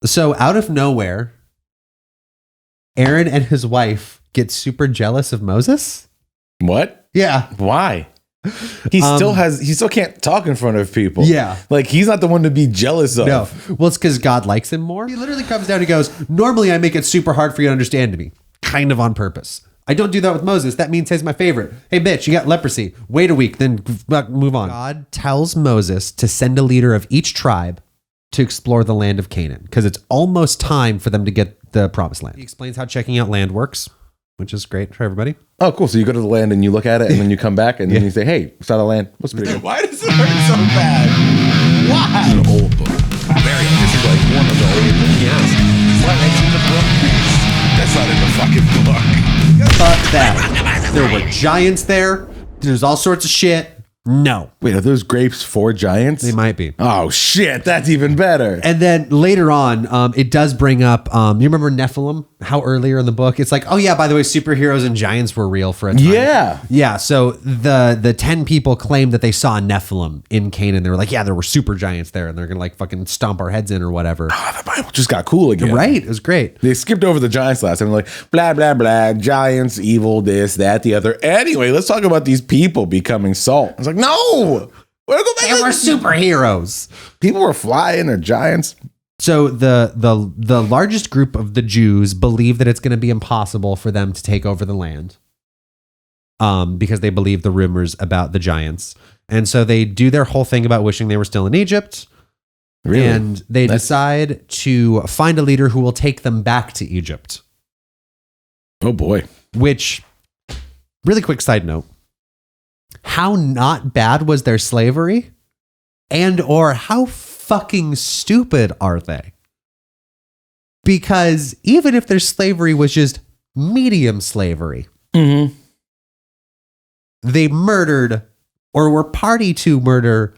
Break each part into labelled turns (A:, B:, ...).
A: So out of nowhere, Aaron and his wife get super jealous of Moses.
B: What?
A: Yeah.
B: Why? He still can't talk in front of people.
A: Yeah.
B: Like, he's not the one to be jealous of.
A: No. Well, it's because God likes him more. He literally comes down and goes, normally I make it super hard for you to understand me. Kind of on purpose. I don't do that with Moses. That means he's my favorite. Hey, bitch, you got leprosy. Wait a week, then move on. God tells Moses to send a leader of each tribe to explore the land of Canaan because it's almost time for them to get the promised land. He explains how checking out land works, which is great for everybody.
B: Oh, cool. So you go to the land and you look at it and then you come back and then you say, hey, saw the land. What's pretty good?
C: Why does it hurt so bad? Why?
D: It's an old book. This is like one of the old books.
C: Yes. What makes it the book? That's not in the fucking book.
A: Fuck that. There were giants there. There's all sorts of shit. No.
B: Wait, are those grapes for giants?
A: They might be.
B: Oh, shit. That's even better.
A: And then later on, it does bring up, you remember Nephilim? How earlier in the book, it's like, oh yeah, by the way, superheroes and giants were real for a time.
B: Yeah.
A: Yeah, so the 10 people claimed that they saw Nephilim in Canaan. They were like, yeah, there were super giants there, and they're going to like fucking stomp our heads in or whatever.
B: Oh, the Bible just got cool again.
A: Right? It was great.
B: They skipped over the giants last time. Like, blah, blah, blah, giants, evil, this, that, the other. Anyway, let's talk about these people becoming salt. I was like, no. We're going
A: They were superheroes.
B: People were flying, they're giants.
A: So the largest group of the Jews believe that it's going to be impossible for them to take over the land, because they believe the rumors about the giants, and so they do their whole thing about wishing they were still in Egypt.
B: Really?
A: And they decide to find a leader who will take them back to Egypt.
B: Oh boy!
A: Which, really quick side note: how not bad was their slavery, and or how fucking stupid are they? Because even if their slavery was just medium slavery, they murdered or were party to murder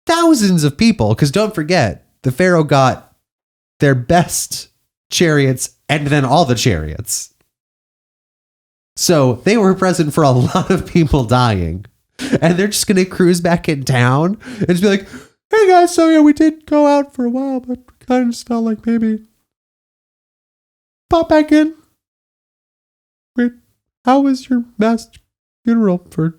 A: thousands of people. Because don't forget, the Pharaoh got their best chariots and then all the chariots. So they were present for a lot of people dying. And they're just going to cruise back in town and just be like, hey guys, so yeah, we did go out for a while, but kind of just felt like maybe pop back in. Wait, how was your mass funeral for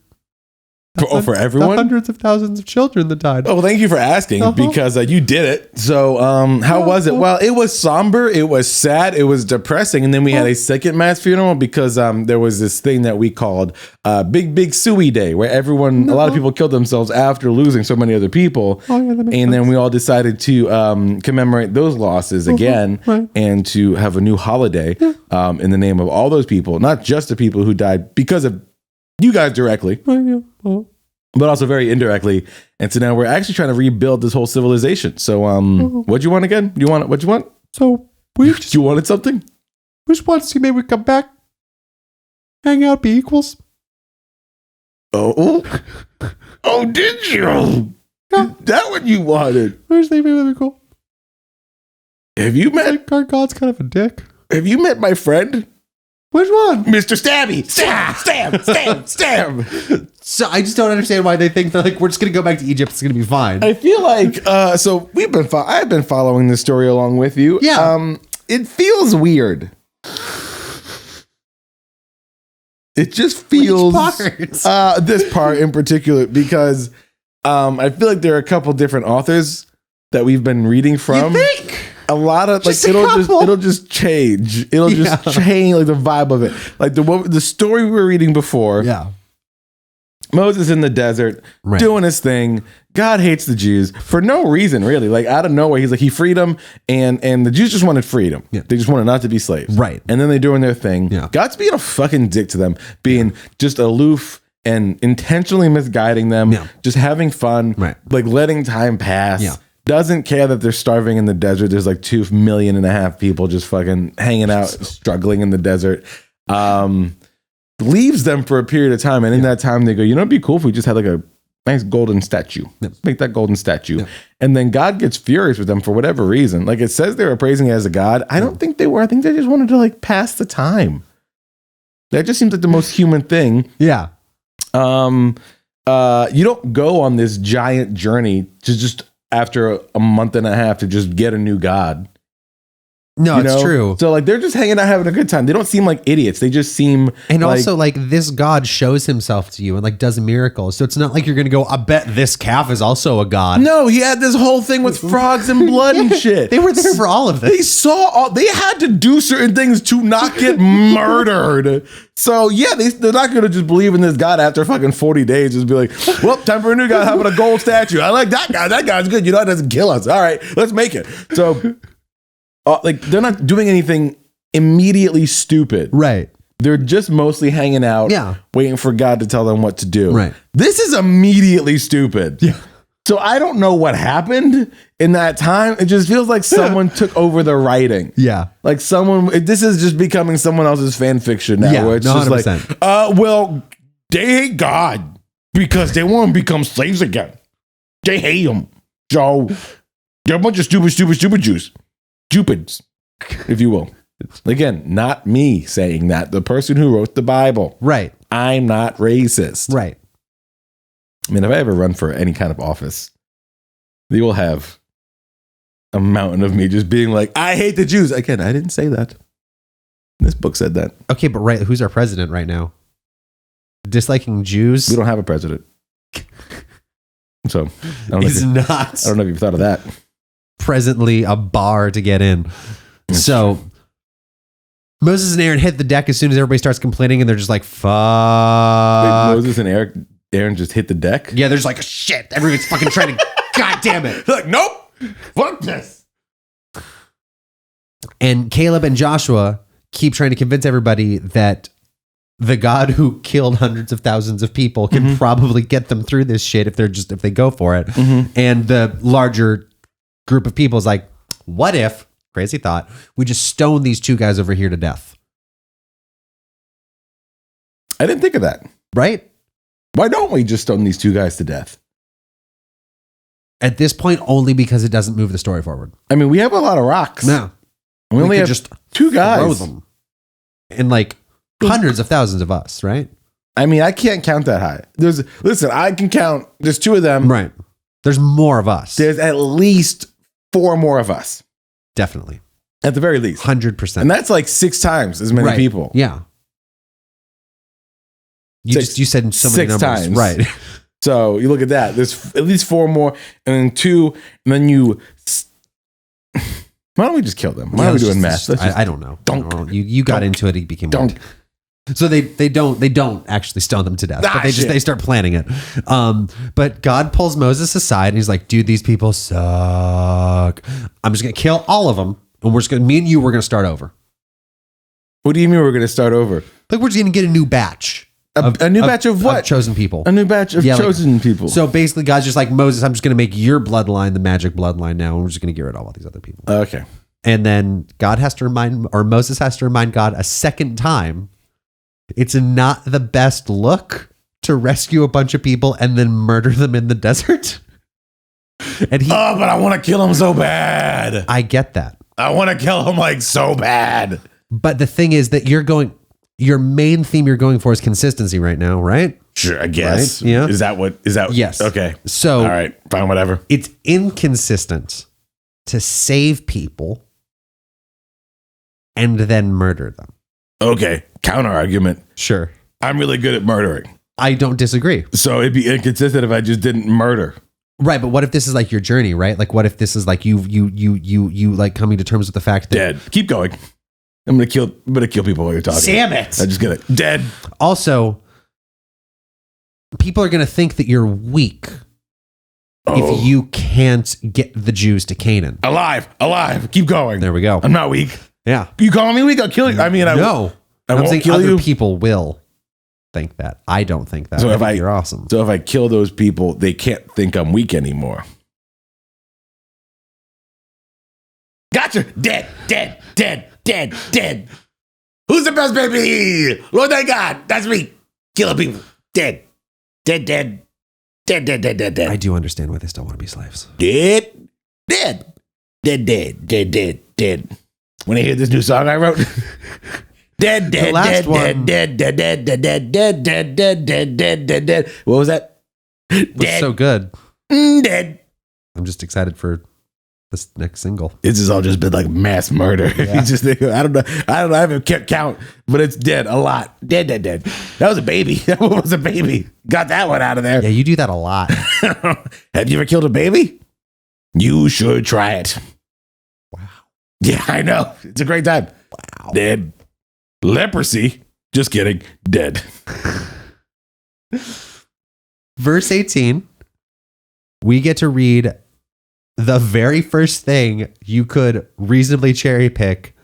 B: everyone?
A: The hundreds of thousands of children that died?
B: Oh, well, thank you for asking because you did it. So how was it? Well, it was somber. It was sad. It was depressing. And then we had a second mass funeral because there was this thing that we called Big Suey Day, where a lot of people killed themselves after losing so many other people.
A: Oh, yeah, that makes
B: and
A: sense.
B: then we all decided to commemorate those losses again and to have a new holiday in the name of all those people, not just the people who died because of you guys directly, but also very indirectly. And so now we're actually trying to rebuild this whole civilization. So what'd you want again? What'd you want?
A: So
B: you wanted something?
A: We just want to see maybe we come back, hang out, be equals.
B: Oh, did you?
A: Yeah.
B: That what you wanted?
A: I just think maybe that'd be cool.
B: Have you met?
A: Like our God's kind of a dick.
B: Have you met my friend?
A: Which one?
B: Mr. Stabby. Stab.
A: So I just don't understand why they think that like we're just gonna go back to Egypt. It's gonna be fine.
B: I feel like so I've been following this story along with you.
A: Yeah.
B: It feels weird. It just feels this part in particular because I feel like there are a couple different authors that we've been reading from.
A: You think?
B: A lot of
A: Just
B: like
A: a couple.
B: it'll just change. It'll just change like the vibe of it. Like the story we were reading before.
A: Yeah.
B: Moses in the desert doing his thing. God hates the Jews for no reason, really. Like out of nowhere, he's like he freed them, and the Jews just wanted freedom.
A: Yeah.
B: They just wanted not to be slaves.
A: Right.
B: And then they're doing their thing.
A: Yeah.
B: God's being a fucking dick to them, being just aloof and intentionally misguiding them, just having fun, like letting time pass.
A: Yeah.
B: Doesn't care that they're starving in the desert. There's like 2.5 million people just fucking hanging out, struggling in the desert. Leaves them for a period of time. And in that time, they go, you know, it'd be cool if we just had like a nice golden statue. Let's make that golden statue. Yeah. And then God gets furious with them for whatever reason. Like it says they were praising it as a God. I don't think they were. I think they just wanted to like pass the time. That just seems like the most human thing.
A: Yeah.
B: You don't go on this giant journey to just after a month and a half to just get a new God.
A: No,
B: You
A: it's
B: know?
A: true.
B: So like they're just hanging out having a good time. They don't seem like idiots. They just seem
A: And
B: like,
A: also, like, this God shows himself to you and, like, does miracles. So it's not like you're going to go, I bet this calf is also a God.
B: no, he had this whole thing with frogs and blood and shit.
A: They were there for all of
B: They
A: this.
B: saw all, they had to do certain things to not get murdered. So yeah, they're not going to just believe in this God after fucking 40 days. Just be like, well, time for a new God. How about a gold statue? I like that guy. That guy's good. You know, it doesn't kill us. All right, let's make it. So like they're not doing anything immediately stupid.
A: Right.
B: They're just mostly hanging out,
A: Yeah.
B: waiting for God to tell them what to do.
A: Right.
B: This is immediately stupid.
A: Yeah.
B: So I don't know what happened in that time. It just feels like someone took over the writing.
A: Yeah.
B: Like this is just becoming someone else's fan fiction now.
A: Yeah,
B: where it's
A: no,
B: just
A: 100%.
B: like, well, they hate God because they want to become slaves again. They hate him. So they're a bunch of stupid Jews. Stupids, if you will. Again, not me saying that. The person who wrote the Bible.
A: Right.
B: I'm not racist.
A: Right.
B: I mean, if I ever run for any kind of office, they will have a mountain of me just being like, I hate the Jews. Again, I didn't say that. This book said that.
A: Okay, but right, who's our president right now? Disliking Jews?
B: We don't have a president. So I don't,
A: He's
B: know
A: not
B: I don't know if you've thought of that.
A: presently a bar to get in. So Moses and Aaron hit the deck as soon as everybody starts complaining, and they're just like, fuck.
B: Wait, Moses and Aaron just hit the deck?
A: Yeah, there's like, shit. Everybody's fucking trying to, God damn it.
B: They're like, nope. Fuck this.
A: And Caleb and Joshua keep trying to convince everybody that the God who killed hundreds of thousands of people can probably get them through this shit if they go for it. And the larger group of people is like, what if, crazy thought, we just stone these two guys over here to death?
B: I didn't think of that.
A: Right?
B: Why don't we just stone these two guys to death?
A: At this point, only because it doesn't move the story forward.
B: I mean, we have a lot of rocks.
A: No.
B: We only
A: could
B: have
A: just
B: two guys.
A: throw them. And like hundreds of thousands of us, right?
B: I mean, I can't count that high. Listen, I can count. There's two of them.
A: Right. There's more of us.
B: There's at least 4 more of us.
A: Definitely.
B: At the very least.
A: 100%.
B: And that's like 6 times as many
A: Right.
B: people.
A: Yeah. You said so many
B: 6
A: numbers.
B: times.
A: Right.
B: So you look at that. There's at least 4 more, and then 2, and then you. Why don't we just kill them? Why are we doing math?
A: I don't know.
B: Dunk.
A: I don't know. You got into it. It became
B: Dunk.
A: weird. So they don't actually stone them to death, but
B: shit.
A: they start planning it. But God pulls Moses aside and he's like, dude, these people suck. I'm just gonna kill all of them, and me and you, we're gonna start over.
B: What do you mean we're going to start over?
A: Like we're just gonna get a new batch.
B: A new batch of what?
A: Chosen people.
B: A new batch of
A: Yeah, like-
B: chosen people.
A: So basically, God's just like, Moses, I'm just gonna make your bloodline the magic bloodline now, and we're just gonna get rid of all these other people.
B: Okay.
A: And then Moses has to remind God a second time, it's not the best look to rescue a bunch of people and then murder them in the desert. And
B: Oh, but I want to kill him so bad.
A: I get that.
B: I want to kill him like so bad.
A: But the thing is that your main theme you're going for is consistency right now, right?
B: Sure, I guess.
A: Right? Yeah.
B: Is that?
A: Yes.
B: Okay.
A: So
B: All right. Fine. Whatever.
A: it's inconsistent to save people and then murder them.
B: Okay. Counter argument.
A: Sure.
B: I'm really good at murdering.
A: I don't disagree.
B: So it'd be inconsistent if I just didn't murder.
A: Right, but what if this is like your journey, right? Like what if this is like you like coming to terms with the fact that
B: Dead. Keep going. I'm gonna kill people while you're talking.
A: Damn it.
B: I just get it. Dead.
A: Also, people are going to think that you're weak if you can't get the Jews to Canaan.
B: Alive. Keep going.
A: There we go.
B: I'm not weak.
A: Yeah.
B: You calling me weak? I'll kill you. I mean,
A: No.
B: I
A: I'm
B: won't
A: saying
B: kill
A: other
B: you.
A: people will think that. I don't think that.
B: So
A: I
B: if
A: think you're awesome.
B: So if I kill those people, they can't think I'm weak anymore. Gotcha. Dead. Who's the best baby? Lord thy God. That's me. Killing people. Dead.
A: I do understand why they still want to be slaves.
B: Dead. When I hear this new song I wrote. Dead.
A: The last one
B: Dead. What was that?
A: was so good.
B: Dead.
A: I'm just excited for this next single.
B: It's just all just been like mass murder.
A: Yeah.
B: You just think, I don't know. I haven't kept count, but it's dead a lot. Dead. That was a baby. That one was a baby. Got that one out of there.
A: Yeah, you do that a lot.
B: Have you ever killed a baby? You should try it.
A: Wow.
B: Yeah, I know. It's a great time.
A: Wow.
B: Dead. Leprosy. Just kidding. Dead.
A: Verse 18, we get to read the very first thing you could reasonably cherry pick.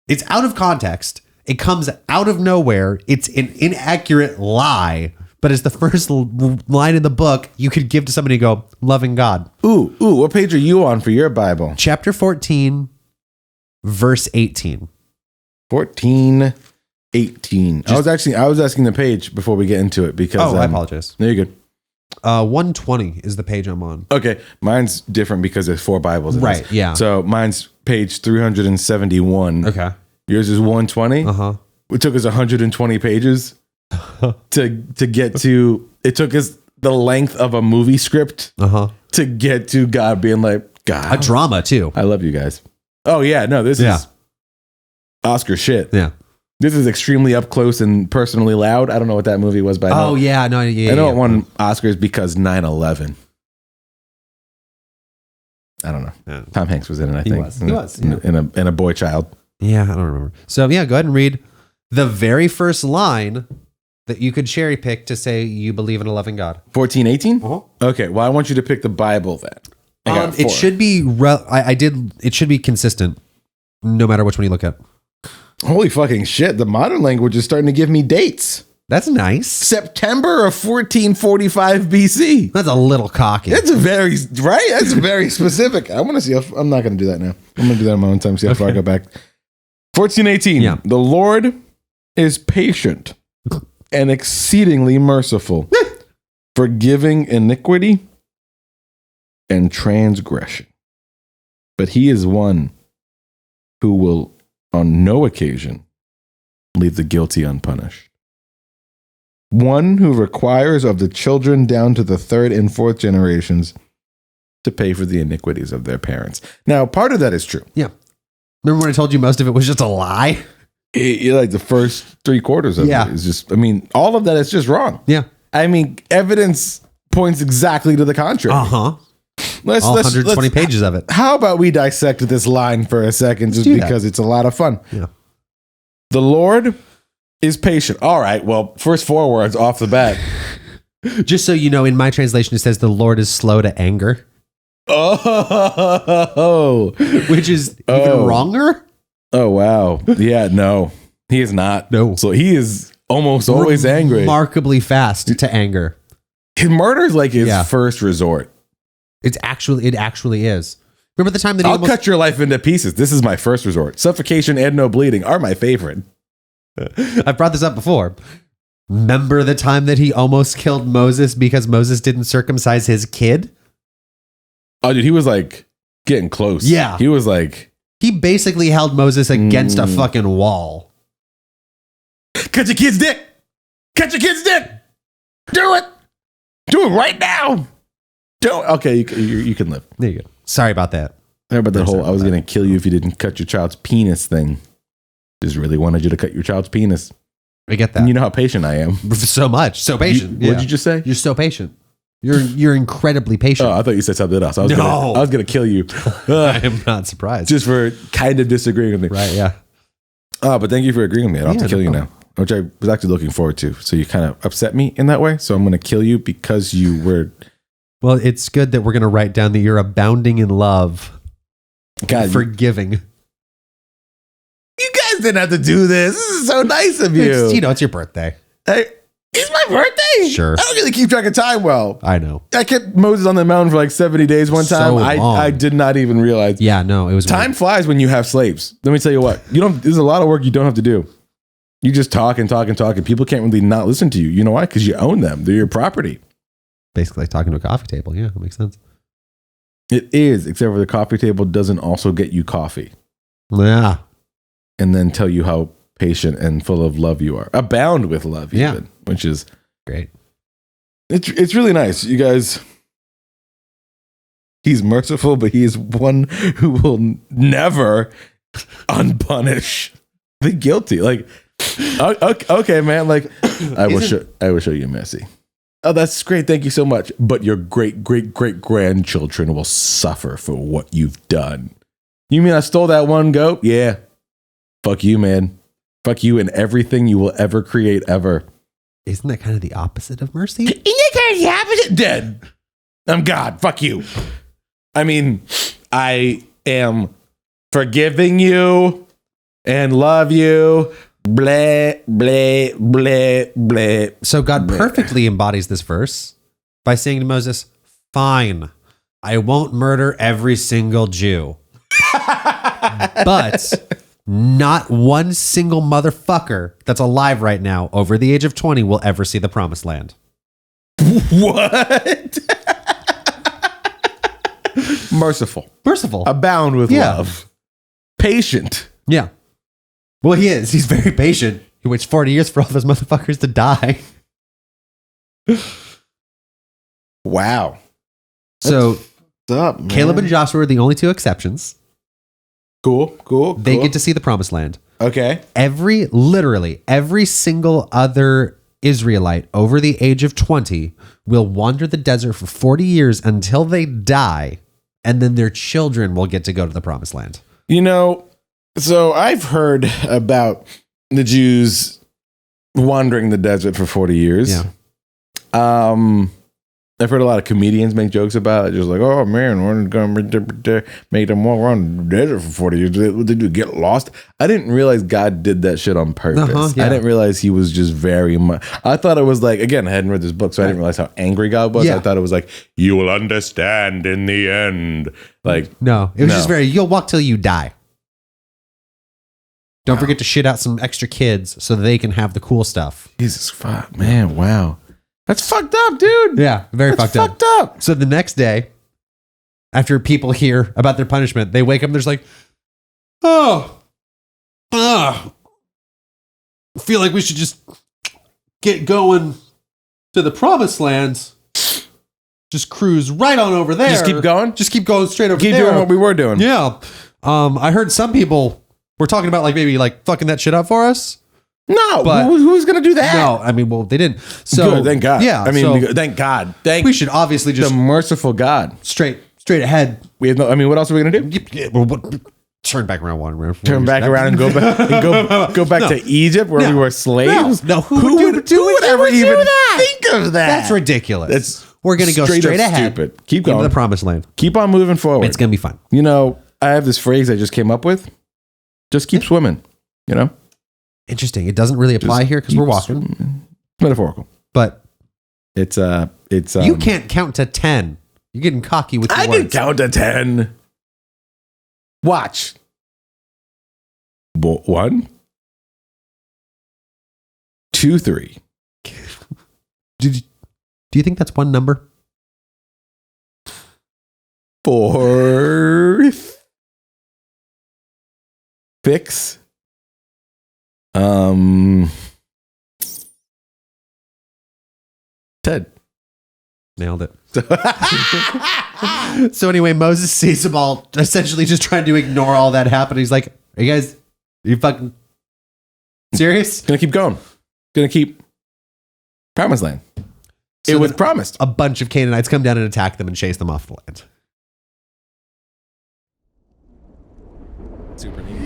A: It's out of context. It comes out of nowhere. It's an inaccurate lie, but it's the first line in the book you could give to somebody and go, loving God.
B: Ooh, what page are you on for your Bible?
A: Chapter 14, verse 18.
B: 14, 18. I was asking the page before we get into it because
A: I apologize.
B: No, you're good.
A: 120 is the page I'm on.
B: Okay, mine's different because there's 4 Bibles in
A: Right,
B: this.
A: yeah.
B: So mine's page 371.
A: Okay.
B: Yours is 120.
A: Uh-huh.
B: It took us 120 pages to get to. It took us the length of a movie script to get to God being like, God,
A: A drama too.
B: I love you guys. Oh yeah, no, this is Oscar shit.
A: Yeah.
B: This is extremely up close and personally loud. I don't know what that movie was, but I know,
A: Yeah, it
B: won Oscars because 9/11. I don't know.
A: Yeah.
B: Tom Hanks was in it, I
A: He
B: think.
A: was. He was, yeah.
B: And a boy child.
A: Yeah, I don't remember. So yeah, go ahead and read the very first line that you could cherry pick to say you believe in a loving God.
B: 14, 18?
A: Uh-huh.
B: Okay, well, I want you to pick the Bible then. I got 4.
A: It should be it should be consistent no matter which one you look at.
B: Holy fucking shit. The modern language is starting to give me dates.
A: That's nice.
B: September of 1445 BC.
A: That's a little cocky.
B: That's That's very specific. I want to see I'm not going to do that now. I'm going to do that on my own time, see how far I go back. 1418.
A: Yeah.
B: The Lord is patient and exceedingly merciful, forgiving iniquity and transgression. But he is one who will on no occasion leave the guilty unpunished. One who requires of the children down to the 3rd and 4th generations to pay for the iniquities of their parents. Now, part of that is true.
A: Yeah. Remember when I told you most of it was just a lie?
B: Like the first 3/4 of it is just, all of that is just wrong.
A: Yeah.
B: Evidence points exactly to the contrary.
A: Uh-huh.
B: Let's
A: 120 pages of it.
B: How about we dissect this line for a second just because it's a lot of fun.
A: Yeah.
B: The Lord is patient. All right. Well, first 4 words off the bat.
A: Just so you know, in my translation, it says the Lord is slow to anger.
B: Oh.
A: Which is even wronger?
B: Oh, wow. Yeah, no. He is not.
A: No.
B: So he is almost always angry.
A: Remarkably fast to anger.
B: Murder is like his first resort.
A: It actually is. Remember the time that
B: I'll cut your life into pieces. This is my first resort. Suffocation and no bleeding are my favorite.
A: I brought this up before. Remember the time that he almost killed Moses because Moses didn't circumcise his kid?
B: Oh, dude, he was like getting close.
A: Yeah.
B: He was like...
A: He basically held Moses against a fucking wall.
B: Cut your kid's dick! Cut your kid's dick! Do it! Do it right now! Do it! Okay, you can live.
A: There you go. Sorry about that.
B: Sorry about that whole I was going to kill you if you didn't cut your child's penis thing. Just really wanted you to cut your child's penis.
A: I get that.
B: And you know how patient I am.
A: So much. So patient.
B: What'd you just say?
A: You're so patient. You're incredibly patient.
B: Oh, I thought you said something else. I was going to kill you.
A: I am not surprised.
B: Just for kind of disagreeing with me.
A: Right, yeah.
B: Oh, but thank you for agreeing with me. I don't have to kill you now. Which I was actually looking forward to. So you kind of upset me in that way. So I'm going to kill you because you were...
A: Well, it's good that we're going to write down that you're abounding in love.
B: God,
A: forgiving.
B: You guys didn't have to do this. This is so nice of you.
A: It's your birthday.
B: Hey, it's my birthday.
A: Sure.
B: I don't really keep track of time well.
A: I know.
B: I kept Moses on the mountain for like 70 days one time.
A: So long.
B: I did not even realize.
A: Yeah, no, it was
B: Time flies when you have slaves. Let me tell you what. There's a lot of work you don't have to do. You just talk and talk and talk, and people can't really not listen to you. You know why? Because you own them. They're your property.
A: Basically like talking to a coffee table. Yeah, that makes sense.
B: It is, except for the coffee table doesn't also get you coffee.
A: Yeah.
B: And then tell you how patient and full of love you are. Abound with love, even, which is
A: great.
B: It's really nice. You guys, He's merciful, but he is one who will never unpunish the guilty. Like, okay, man. Like, I will show you mercy. Oh, that's great. Thank you so much. But your great grandchildren will suffer for what you've done. You mean I stole that one goat? Yeah. Fuck you, man. Fuck you and everything you will ever create ever.
A: Isn't that kind of the opposite of mercy?
B: Isn't that kind of the opposite? Dead. I'm God. Fuck you. I mean, I am forgiving you and love you. Blah, blah, blah, blah.
A: So God perfectly embodies this verse by saying to Moses, fine, I won't murder every single Jew. But not one single motherfucker that's alive right now over the age of 20 will ever see the promised land.
B: What? Merciful. Abound with love. Patient.
A: Yeah. Well, he is. He's very patient. He waits 40 years for all those motherfuckers to die.
B: Wow.
A: So,
B: up, man.
A: Caleb and Joshua are the only two exceptions.
B: Cool.
A: They get to see the promised land.
B: Okay.
A: Literally every single other Israelite over the age of 20 will wander the desert for 40 years until they die, and then their children will get to go to the promised land.
B: You know, so I've heard about the Jews wandering the desert for 40 years.
A: Yeah.
B: I've heard a lot of comedians make jokes about it. Just like, oh man, we're going to make them walk around the desert for 40 years. Did you get lost? I didn't realize God did that shit on purpose.
A: Yeah.
B: I didn't realize he was just very much. I thought it was like, again, I hadn't read this book, so I didn't realize how angry God was.
A: Yeah.
B: I thought it was like, you will understand in the end. Like,
A: No, it was just you'll walk till you die. Don't forget to shit out some extra kids so they can have the cool stuff.
B: Jesus, fuck, man, wow. That's fucked up, dude.
A: Yeah, very
B: That's
A: fucked
B: up.
A: So the next day, after people hear about their punishment, they wake up and there's like, I feel like we should just get going to the promised land. Just cruise right on over there.
B: Just keep going?
A: Just keep going straight over
B: Keep
A: there.
B: doing what we were doing.
A: Yeah. I heard some people were talking about maybe fucking that shit up for us.
B: No,
A: But-
B: who's going to do that?
A: No, I mean, well, they didn't. So
B: Good, thank God.
A: Yeah.
B: I mean,
A: so
B: thank God. Thank
A: we should obviously
B: the
A: just
B: merciful God.
A: straight ahead.
B: We have no. I mean, what else are we going to do?
A: Yeah, well, turn back around one.
B: Turn back around and go back go back
A: No.
B: to Egypt where
A: No.
B: we were slaves.
A: No,
B: who would ever even think of that?
A: That's ridiculous.
B: That's
A: We're gonna go
B: straight
A: straight
B: up
A: ahead.
B: stupid. Keep
A: into
B: going.
A: the promised land.
B: Keep on moving forward.
A: It's gonna be fun.
B: You know, I have this phrase I just came up with. Just keep swimming. You know,
A: Interesting. It doesn't really apply
B: Just
A: here because
B: keep
A: we're walking,
B: swimming. Metaphorical.
A: but
B: It's
A: you can't count to 10. You're getting cocky with your
B: I
A: words.
B: can count to 10. Watch. 1, 2, 3.
A: Do you think that's one number?
B: 4, 6. 10.
A: Nailed it. So anyway, Moses sees them all essentially just trying to ignore all that happened. He's like, "Are you guys, are you fucking serious?"
B: Gonna keep going. Gonna keep promised land.
A: So
B: it was
A: then
B: promised.
A: A bunch of Canaanites come down and attack them and chase them off the land.
B: Super neat.